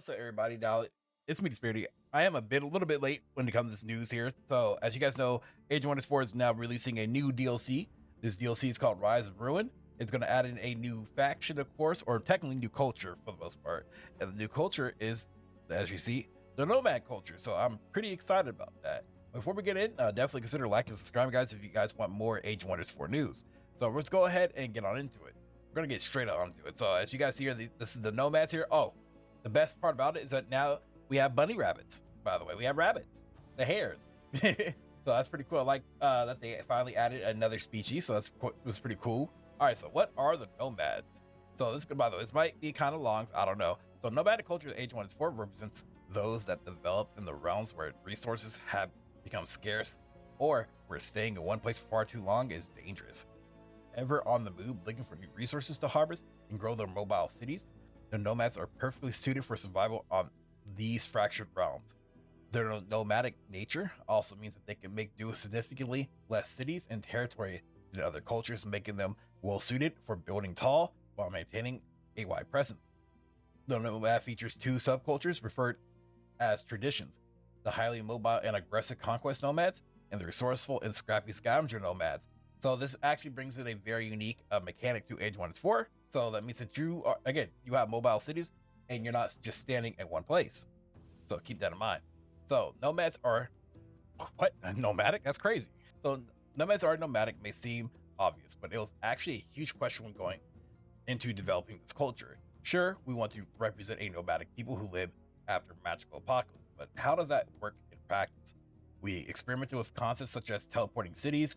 So everybody, now it's me, Disbearity. I am a little bit late when it comes to this news here. So as you guys know, Age of Wonders 4 is now releasing a new DLC. This DLC is called Rise of Ruin. It's going to add in a new faction, of course, or technically new culture for the most part. And the new culture is, as you see, the Nomad Culture. So I'm pretty excited about that. Before we get in, definitely consider liking and subscribing, guys, if you guys want more Age of Wonders 4 news. So let's go ahead and get on into it. We're going to get straight onto it. So as you guys see here, this is the Nomads here. Oh, the best part about it is that now we have bunny rabbits. By the way, we have rabbits, the hares. So that's pretty cool. I like that they finally added another species. So was pretty cool. All right, so what are the nomads? So this, by the way, this might be kind of long. So I don't know. So nomadic culture Age 1 4 represents those that develop in the realms where resources have become scarce, or where staying in one place for far too long is dangerous. Ever on the move, looking for new resources to harvest and grow their mobile cities, the nomads are perfectly suited for survival on these fractured realms. Their nomadic nature also means that they can make do with significantly less cities and territory than other cultures, making them well suited for building tall while maintaining a wide presence. The nomad features two subcultures referred as traditions: the highly mobile and aggressive conquest nomads, and the resourceful and scrappy scavenger nomads. So this actually brings in a very unique mechanic to Age 1 4. So that means that you are, again, you have mobile cities and you're not just standing at one place. So keep that in mind. So nomads are, what? Nomadic? That's crazy. So nomads are nomadic may seem obvious, but it was actually a huge question when going into developing this culture. Sure, we want to represent a nomadic people who live after magical apocalypse, but how does that work in practice? We experimented with concepts such as teleporting cities,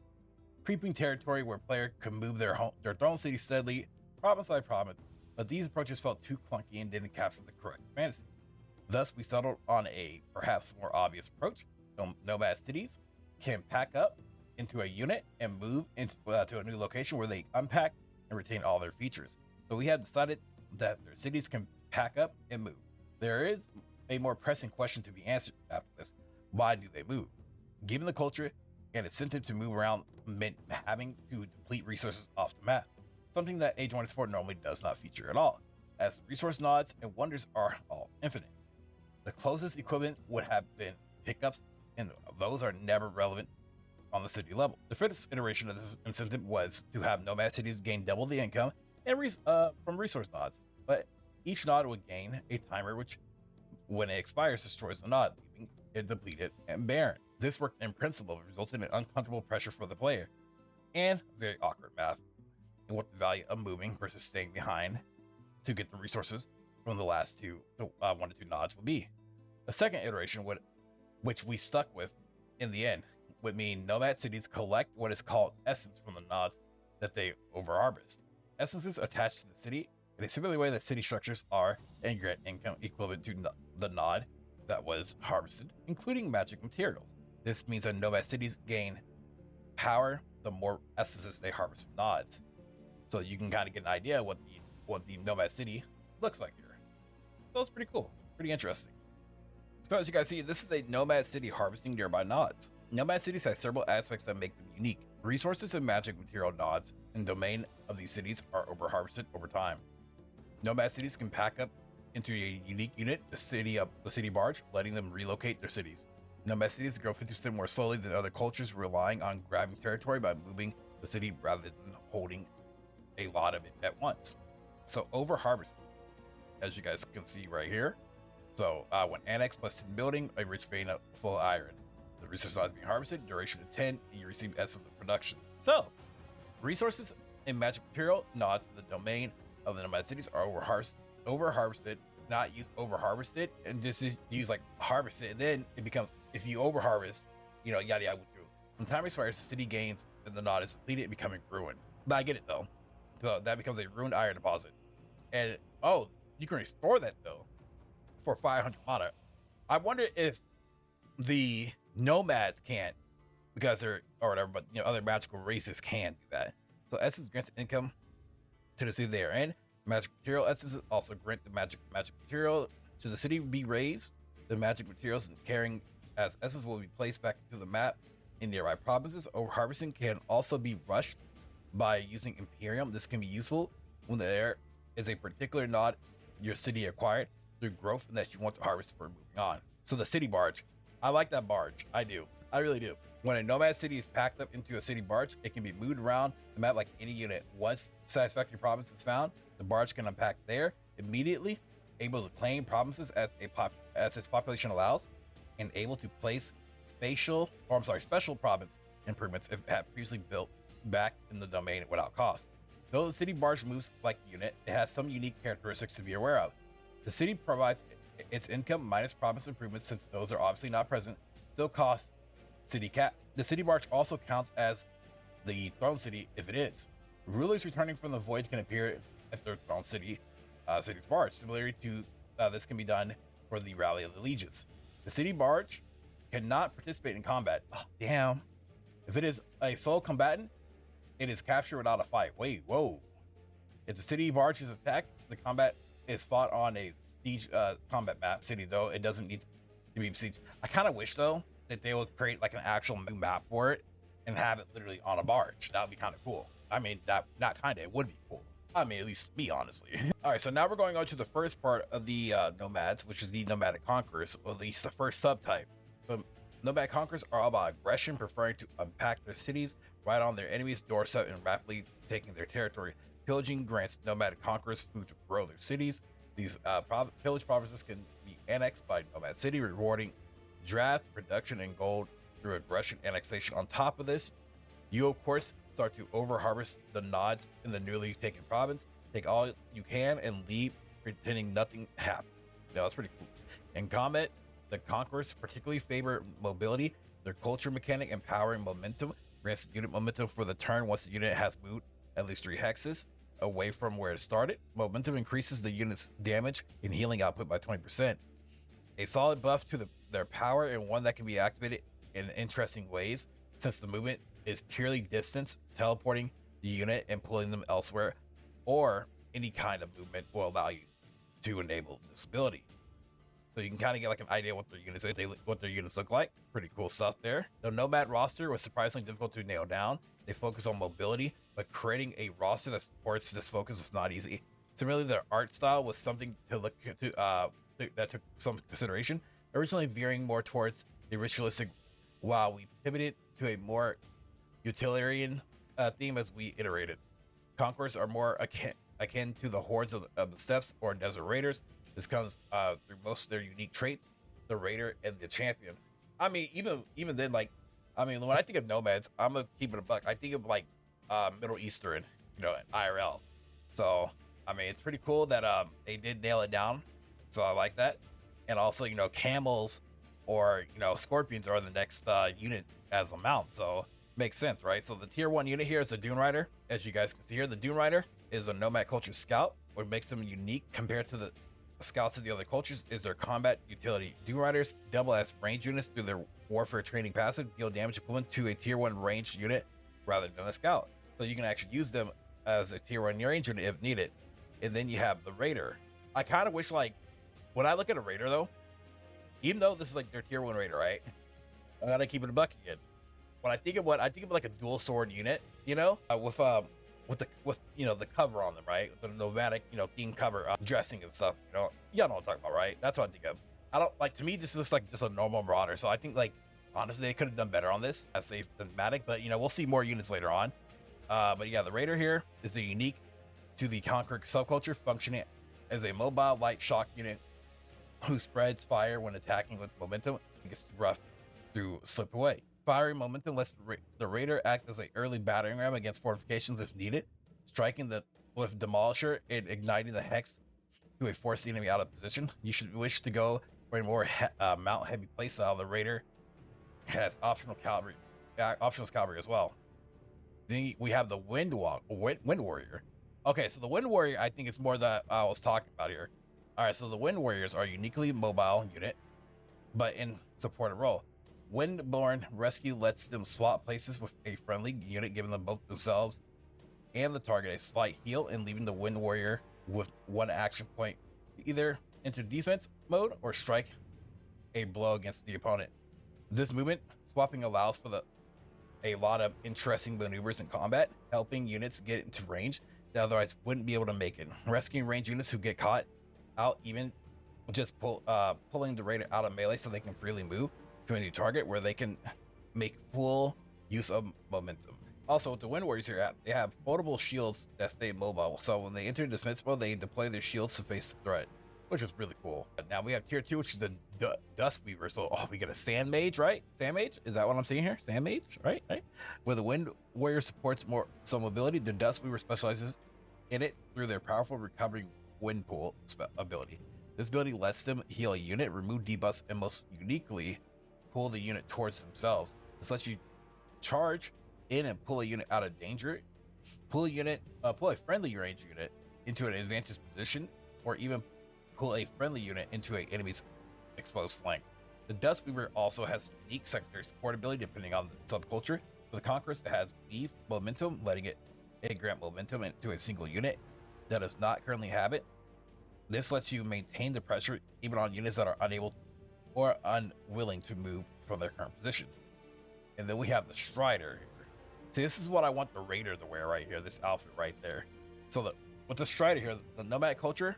creeping territory where player could move their throne city steadily, province by province, but these approaches felt too clunky and didn't capture the correct fantasy. Thus, we settled on a perhaps more obvious approach. Nomad cities can pack up into a unit and move into to a new location where they unpack and retain all their features. So we have decided that their cities can pack up and move. There is a more pressing question to be answered after this. Why do they move? Given the culture and incentive to move around meant having to deplete resources off the map, something that Age 1 4 normally does not feature at all, as the resource nods and wonders are all infinite. The closest equivalent would have been pickups, and those are never relevant on the city level. The fifth iteration of this incentive was to have nomad cities gain double the income and from resource nods, but each nod would gain a timer which, when it expires, destroys the nod, leaving it depleted and barren. This worked in principle, resulting in uncomfortable pressure for the player, and very awkward math in what the value of moving versus staying behind to get the resources from the last one to two nods would be. The second iteration, which we stuck with in the end, would mean nomad cities collect what is called essence from the nods that they overharvest. Essences attached to the city in a similar way that city structures are, and grant income equivalent to the nod that was harvested, including magic materials. This means that nomad cities gain power the more essences they harvest from nods. So you can kind of get an idea what the nomad city looks like here. So it's pretty cool, pretty interesting. So as you guys see, this is a nomad city harvesting nearby nods. Nomad cities have several aspects that make them unique. Resources and magic material nods and domain of these cities are overharvested over time. Nomad cities can pack up into a unique unit, the city barge, letting them relocate their cities. Nomad cities grow 50% more slowly than other cultures, relying on grabbing territory by moving the city rather than holding a lot of it at once. So overharvesting, as you guys can see right here. So when annexed plus 10 building, a rich vein of full iron. The resource nodes being harvested, duration of 10, and you receive essence of production. So resources and magic material nods in the domain of the nomad cities are overharvested, not use overharvested, and just use like harvested, and then it becomes, if you overharvest, yada yada. When time expires, the city gains and the nod is depleted, becoming ruined. But I get it though. So that becomes a ruined iron deposit. And you can restore that though for 500 mana. I wonder if the nomads can't, because they're or whatever, but other magical races can do that. So essence grants income to the city they are in. Magic material essences also grant the magic material to the city be raised. The magic materials and carrying as essence will be placed back into the map in nearby provinces. Overharvesting can also be rushed by using Imperium. This can be useful when there is a particular nod your city acquired through growth and that you want to harvest for moving on. So the city barge, I like that barge. I do. I really do. When a nomad city is packed up into a city barge, it can be moved around the map like any unit. Once satisfactory province is found, the barge can unpack there immediately, able to claim provinces as its population allows, and able to place special province improvements if it had previously built back in the domain without cost. Though the city barge moves like a unit, it has some unique characteristics to be aware of. The city provides its income minus province improvements, since those are obviously not present, still costs city cap. The city barge also counts as the throne city if it is. Rulers returning from the void can appear at their throne city's barge. Similarly to this can be done for the Rally of the Legions. The city barge cannot participate in combat. Oh, damn. If it is a sole combatant, it is captured without a fight. Wait, whoa. If the city barge is attacked, the combat is fought on a siege combat map city, though it doesn't need to be besieged. I kind of wish, though, that they would create like an actual map for it and have it literally on a barge. That would be kind of cool. I mean, it would be cool. I mean, at least me, honestly. All right, so now we're going on to the first part of the Nomads, which is the Nomadic Conquerors, or at least the first subtype. But Nomad Conquerors are all about aggression, preferring to unpack their cities right on their enemy's doorstep and rapidly taking their territory. Pillaging grants Nomad Conquerors food to grow their cities. These pillage provinces can be annexed by Nomad City, rewarding draft, production, and gold through aggression annexation. On top of this, you of course start to over-harvest the nods in the newly taken province. Take all you can and leave, pretending nothing happened. That's pretty cool. In combat, the conquerors particularly favor mobility. Their culture mechanic, empowering momentum, grants unit momentum for the turn once the unit has moved at least 3 hexes away from where it started. Momentum increases the unit's damage and healing output by 20%. A solid buff to their power, and one that can be activated in interesting ways, since the movement is purely distance, teleporting the unit and pulling them elsewhere, or any kind of movement will allow you to enable this ability. So you can kind of get like an idea what their units look like. Pretty cool stuff there. The Nomad roster was surprisingly difficult to nail down. They focus on mobility, but creating a roster that supports this focus was not easy. Similarly, their art style was something to look to that took some consideration, originally veering more towards the ritualistic, while we pivoted to a more utilitarian theme as we iterated. Conquerors are more akin to the hordes of the steppes or desert raiders. This comes through most of their unique traits, the raider and the champion. I mean, even then, like, I mean, when I think of nomads, I'm gonna keep it a buck. I think of like Middle Eastern, IRL. So I mean, it's pretty cool that they did nail it down. So I like that. And also, camels or scorpions are the next unit as the mount. So makes sense, right? So the tier 1 unit here is the Dune Rider. As you guys can see here, the Dune Rider is a Nomad Culture scout. What makes them unique compared to the scouts of the other cultures is their combat utility. Dune Riders double as range units through their warfare training passive, deal damage equivalent to a tier 1 ranged unit rather than a scout. So you can actually use them as a tier 1 range unit if needed. And then you have the Raider. I kind of wish, like, when I look at a Raider though, even though this is like their tier 1 Raider, right? I gotta keep it a buck again. When I think of like a dual sword unit, with the cover on them, right? The nomadic, theme cover, dressing and stuff. Y'all know what I'm talking about, right? That's what I think of. I don't like, to me, this looks like just a normal Marauder. So I think, like, honestly, they could have done better on this as a thematic, but we'll see more units later on. But yeah, the Raider here is the unique to the Conqueror subculture, functioning as a mobile light shock unit who spreads fire when attacking with momentum and gets rough to slip away. Firing momentum lets the Raider act as an early battering ram against fortifications if needed, striking with Demolisher and igniting the Hex to force the enemy out of position. You should wish to go for a more mount heavy playstyle. The Raider has optional cavalry as well. Then we have the Wind Warrior. Okay, so the Wind Warrior, I think, is more that I was talking about here. All right, so the Wind Warriors are a uniquely mobile unit, but in supported role. Windborne Rescue lets them swap places with a friendly unit, giving them both themselves and the target a slight heal and leaving the Wind Warrior with 1 action point to either enter defense mode or strike a blow against the opponent. This movement swapping allows for a lot of interesting maneuvers in combat, helping units get into range that otherwise wouldn't be able to make it. Rescuing range units who get caught out even just pulling the raider out of melee so they can freely move to a new target where they can make full use of momentum. Also, with the Wind Warriors here, they have foldable shields that stay mobile. So when they enter defense mode, they deploy their shields to face the threat, which is really cool. Now we have tier 2, which is the Dust Weaver. So we get a Sand Mage, right? Sand Mage? Is that what I'm seeing here? Sand Mage, right? Where the Wind Warrior supports more some mobility, the Dust Weaver specializes in it through their powerful recovering wind pool ability. This ability lets them heal a unit, remove debuffs, and most uniquely, pull the unit towards themselves. This lets you charge in and pull a unit out of danger, pull a friendly range unit into an advantageous position, or even pull a friendly unit into an enemy's exposed flank. The Dust Weaver also has unique secondary support ability depending on the subculture. For the Conquerors, it has Weave Momentum, letting it grant momentum into a single unit that does not currently have it. This lets you maintain the pressure even on units that are unable or unwilling to move from their current position. And then we have the Strider. See, this is what I want the Raider to wear right here, this outfit right there. So with the Strider here, the Nomad Culture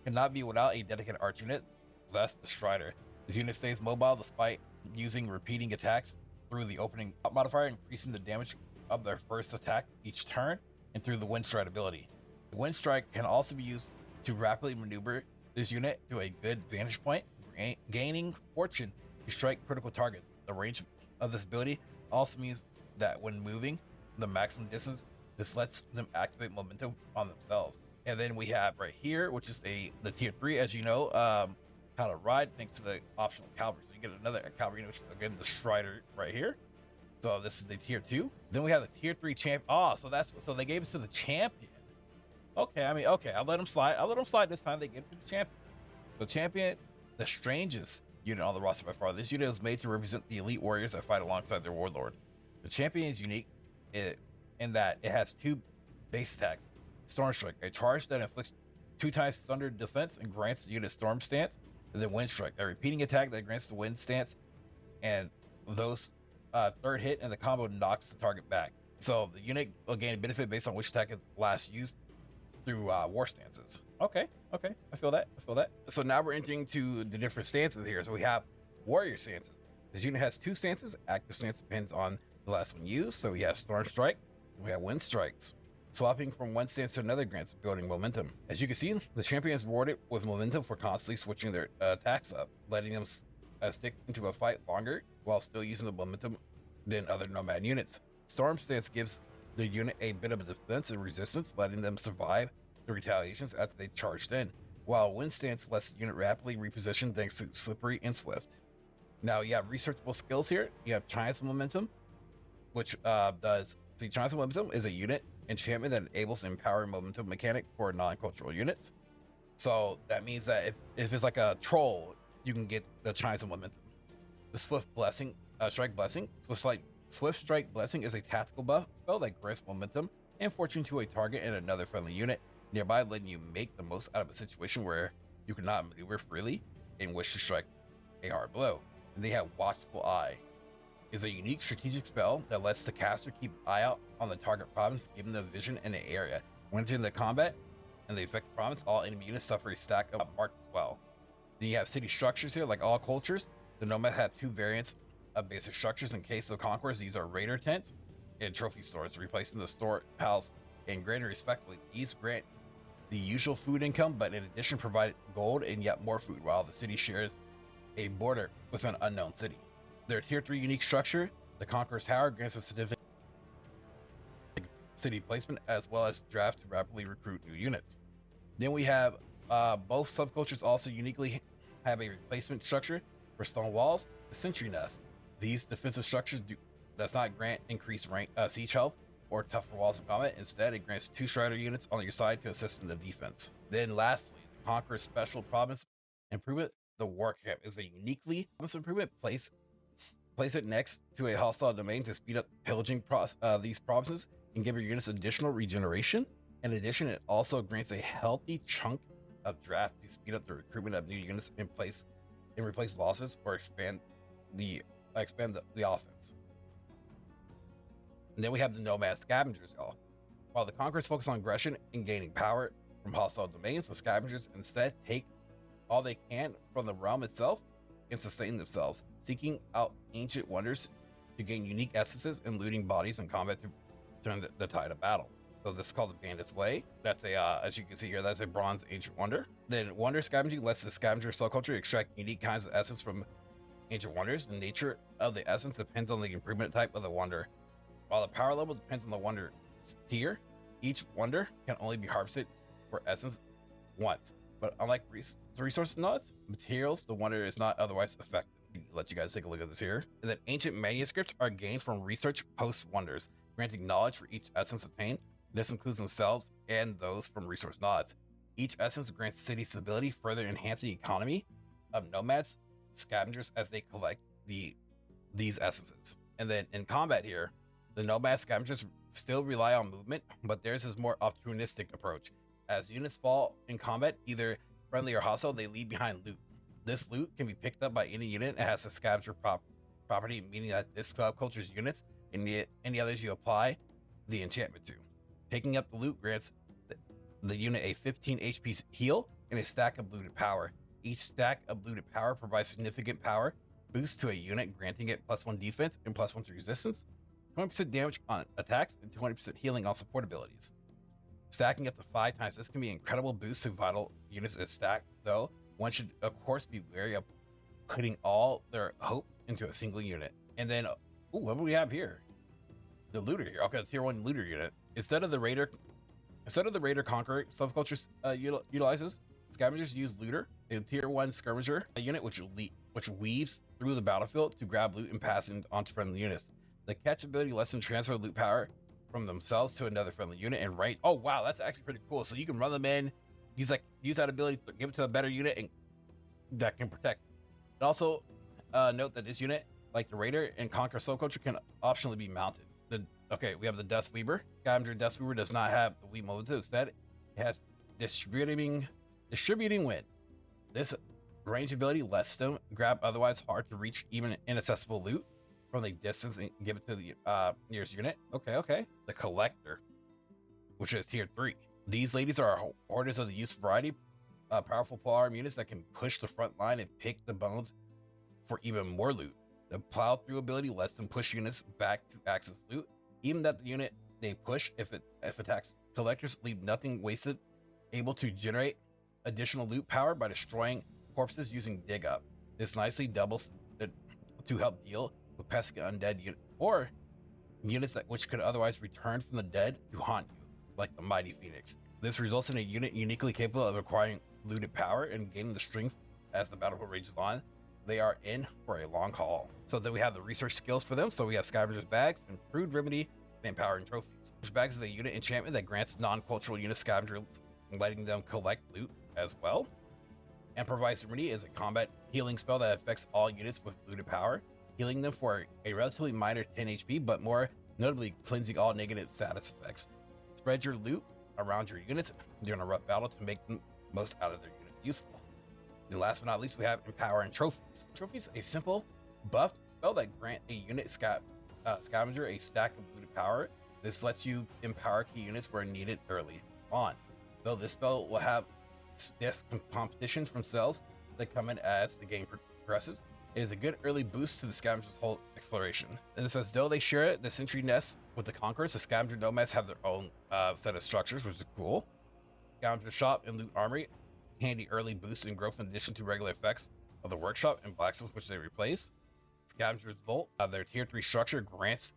cannot be without a dedicated arch unit. That's the Strider. This unit stays mobile despite using repeating attacks through the opening modifier, increasing the damage of their first attack each turn, and through the Wind Strike ability. The Wind Strike can also be used to rapidly maneuver this unit to a good vantage point, gaining fortune to strike critical targets. The range of this ability also means that when moving the maximum distance, this lets them activate momentum on themselves. And then we have right here, which is the tier 3, as you know, how to ride thanks to the optional cavalry. So you get another cavalry, which is again the Strider right here. So this is the tier 2. Then we have the tier 3 champ. So they gave it to the champion. Okay, I'll let them slide. This time. They give it to the champion. The champion, the strangest unit on the roster by far. This unit is made to represent the elite warriors that fight alongside their warlord. The champion is unique in that it has 2 base attacks. Storm Strike, a charge that inflicts 2 times thunder defense and grants the unit storm stance. And then Wind Strike, a repeating attack that grants the wind stance. And those third hit and the combo knocks the target back. So the unit will gain a benefit based on which attack is last used through war stances. Okay, I feel that. So now we're entering to the different stances here. So we have warrior stances. This unit has 2 stances. Active stance depends on the last one used. So we have Storm Strike, and we have Wind Strikes. Swapping from one stance to another grants building momentum. As you can see, the champion is rewarded with momentum for constantly switching their attacks up, letting them stick into a fight longer while still using the momentum than other Nomad units. Storm stance gives the unit a bit of a defense and resistance, letting them survive the retaliations after they charged in, while Wind Stance lets the unit rapidly reposition thanks to Slippery and Swift. Now you have researchable skills here. You have Chance Momentum, which Chance Momentum is a unit enchantment that enables an empowering momentum mechanic for non-cultural units. So that means that if it's like a troll, you can get the Chance Momentum. The Swift Strike Blessing. Swift Strike Blessing is a tactical buff spell that grants momentum and fortune to a target and another friendly unit nearby, letting you make the most out of a situation where you cannot maneuver freely and wish to strike a hard blow. And they have Watchful Eye. Is a unique strategic spell that lets the caster keep an eye out on the target province, giving them vision in the area. When entering the combat and the affected province, all enemy units suffer a stack of marked as well. Then you have city structures here. Like all cultures, the Nomads have 2 variants of basic structures. In case of conquerors, these are raider tents and trophy stores, replacing the store pals and granary respectively. These grant the usual food income, but in addition provide gold and yet more food, while the city shares a border with an unknown city. Their tier 3 unique structure, the Conqueror's Tower, grants a significant city placement as well as draft to rapidly recruit new units. Then we have both subcultures also uniquely have a replacement structure for stone walls, the Sentry Nest. These defensive structures does not grant increased rank siege health or tougher walls in combat. Instead, it grants 2 Strider units on your side to assist in the defense. Then lastly, the Conqueror's Special Province Improvement. The War Camp is a uniquely province improvement. Place it next to a hostile domain to speed up pillaging these provinces and give your units additional regeneration. In addition, it also grants a healthy chunk of draft to speed up the recruitment of new units and replace losses or expand the offense. And then we have the Nomad Scavengers, y'all. While the Conquerors focus on aggression and gaining power from hostile domains, the Scavengers instead take all they can from the realm itself and sustain themselves, seeking out ancient wonders to gain unique essences and looting bodies in combat to turn the tide of battle. So this is called the Bandit's Way. That's a, as you can see here, that's a bronze ancient wonder. Then wonder scavenging lets the scavenger subculture extract unique kinds of essence from ancient wonders. The nature of the essence depends on the improvement type of the wonder. While the power level depends on the wonder tier, each wonder can only be harvested for essence once. But unlike resource nodes, materials, the wonder is not otherwise affected. Let you guys take a look at this here. And then ancient manuscripts are gained from research post wonders, granting knowledge for each essence attained. This includes themselves and those from resource nodes. Each essence grants city stability, further enhancing the economy of nomads, scavengers as they collect these essences. And then in combat here, the nomad scavengers still rely on movement, but theirs is more opportunistic approach. As units fall in combat, either friendly or hostile, they leave behind loot. This loot can be picked up by any unit and has a scavenger property, meaning that this subculture's units and any others you apply the enchantment to. Picking up the loot grants the unit a 15 HP heal and a stack of looted power. Each stack of looted power provides significant power boost to a unit, granting it +1 defense and +1 to resistance, 20% damage on attacks, and 20% healing on support abilities. Stacking up to 5 times, this can be an incredible boost to vital units that stack, though one should of course be wary of putting all their hope into a single unit. And then, what do we have here? The looter here. Okay, the tier 1 looter unit. Instead of the raider conqueror subculture utilizes, scavengers use looter, a tier 1 skirmisher unit which weaves through the battlefield to grab loot and pass it onto friendly units. The catch ability lets them transfer loot power from themselves to another friendly unit and range. Oh wow, that's actually pretty cool. So you can run them in, use that ability, give it to a better unit, and that can protect. And also note that this unit, like the raider and conqueror subculture, can optionally be mounted. Okay, we have the Dust Weaver. Scavenger Dust Weaver does not have the weave momentum. Instead, it has distributing wind. This range ability lets them grab otherwise hard to reach, even inaccessible loot from a distance and give it to the nearest unit. Okay. The Collector, which is tier 3. These ladies are orders of the use variety, powerful polearm units that can push the front line and pick the bones for even more loot. The plow through ability lets them push units back to access loot, even that the unit they push, if attacks collectors, leave nothing wasted, able to generate additional loot power by destroying corpses using dig up. This nicely doubles to help deal with pesky undead or units which could otherwise return from the dead to haunt you, like the Mighty Phoenix. This results in a unit uniquely capable of acquiring looted power and gaining the strength as the battlefield rages on. They are in for a long haul. So then we have the research skills for them. So we have Scavenger's Bags, Improved Remedy, and Empowering Trophies. Scavenger's Bags is a unit enchantment that grants non-cultural unit scavengers, letting them collect loot as well. And Provides Remedy is a combat healing spell that affects all units with looted power, healing them for a relatively minor 10 HP, but more notably cleansing all negative status effects. Spread your loot around your units during a rough battle to make the most out of their unit useful. And last but not least, we have Empowering Trophies. Trophies, a simple buff spell that grant a unit scavenger a stack of looted power. This lets you empower key units where needed early on. Though this spell will have stiff competition from spells that come in as the game progresses, it is a good early boost to the scavenger's whole exploration. And it says, though they share the sentry nest with the conquerors, the scavenger nomads have their own set of structures, which is cool. Scavenger shop and loot armory, handy early boost and growth in addition to regular effects of the workshop and blacksmith, which they replace. Scavenger's Vault, their tier 3 structure, grants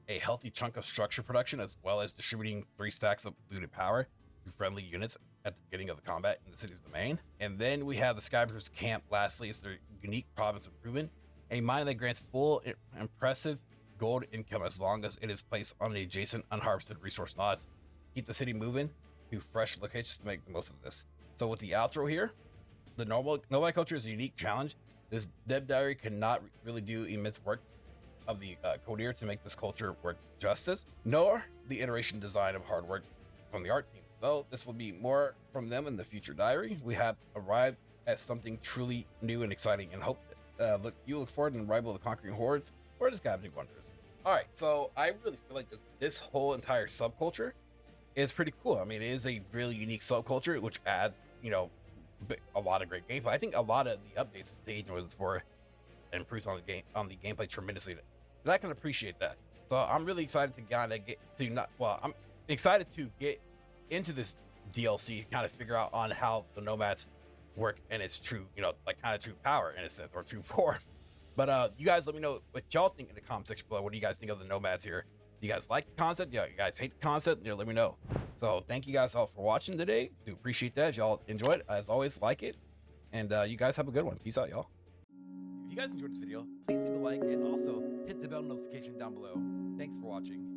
a healthy chunk of structure production as well as distributing 3 stacks of looted power to friendly units at the beginning of the combat in the city's domain. And then we have the Scavenger's Camp. Lastly, is their unique province improvement, a mine that grants full impressive gold income as long as it is placed on the adjacent unharvested resource nodes. Keep the city moving to fresh locations to make the most of this. So with the outro here, the Nomad Culture is a unique challenge. This dev diary cannot really do immense work of the coder to make this culture work justice, nor the iteration design of hard work from the art team. Though this will be more from them in the future diary, we have arrived at something truly new and exciting, and hope that you look forward to the arrival of the Conquering Hordes or the Scavenging Wonders. All right, so I really feel like this whole entire subculture is pretty cool. I mean, it is a really unique subculture, which adds, a lot of great gameplay. I think a lot of the updates the Agent was for improves on the gameplay tremendously, and I can appreciate that. So I'm really excited to kind of get to not well. I'm excited to get into this DLC, kind of figure out on how the Nomads work in its true, like kind of true power in a sense, or true form. But you guys let me know what y'all think in the comment section below. What do you guys think of the Nomads here? Do you guys like the concept? Yeah, you guys hate the concept? Yeah, let me know. So thank you guys all for watching today. Do appreciate that. If y'all enjoyed it, as always, like it. And you guys have a good one. Peace out, y'all. If you guys enjoyed this video, please leave a like and also hit the bell notification down below. Thanks for watching.